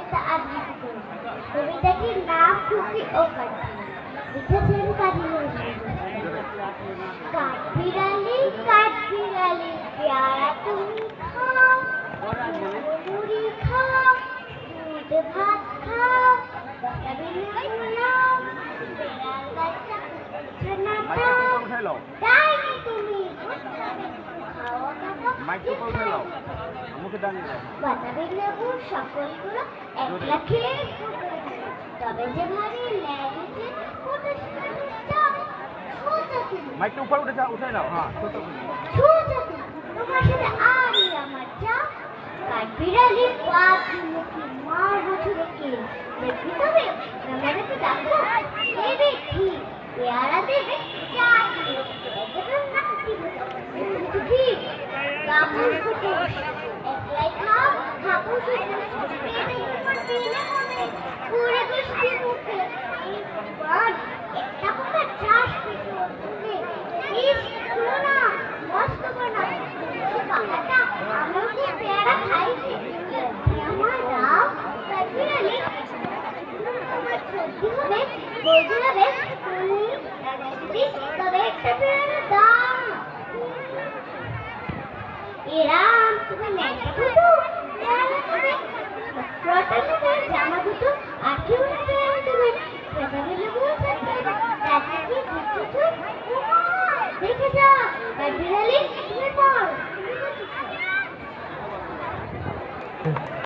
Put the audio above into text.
কবিতা আবৃত্তি করব। কবিতাটির নাম খুকি ও কাঠবিড়ালি। লিখেছেন কাজী নজরুল ইসলাম। কাঠবিড়ালি কাঠবিড়ালি পেয়ারা তুমি খাও, মুড়ি খাও, দুধ ভাত খাও, ডাইনি তুমি বাতাবি লেবু সকলগুলো একলা খেয়ে তবে যে ভারী লেগেছে মাইকটা উপর উঠে নাও। হ্যাঁ, তোমার সাথে আরই আমার চা। কাঠবিড়ালি মুখী মার বছরে কে দেখবি তবে আমাদেরকে ডাকবো দেবে ঠিক পেয়ারা দেবে চা ঠিক কাপুর কুকুর একলাই খাও হাপুস পুরে বৃষ্টি মুখে একটা কথা চাষ পেতে ইস শোনা মস্ত বানা বাবাটা আমরা কি পেয়ারা খাইছি আমার দাও কাঠবিড়ালি তোমার সত্যি হবে বলতে হবে তুমি দিদি তবে একটা পেয়ারা দাও এরাম তুমি নেই দুটো জামা দুটো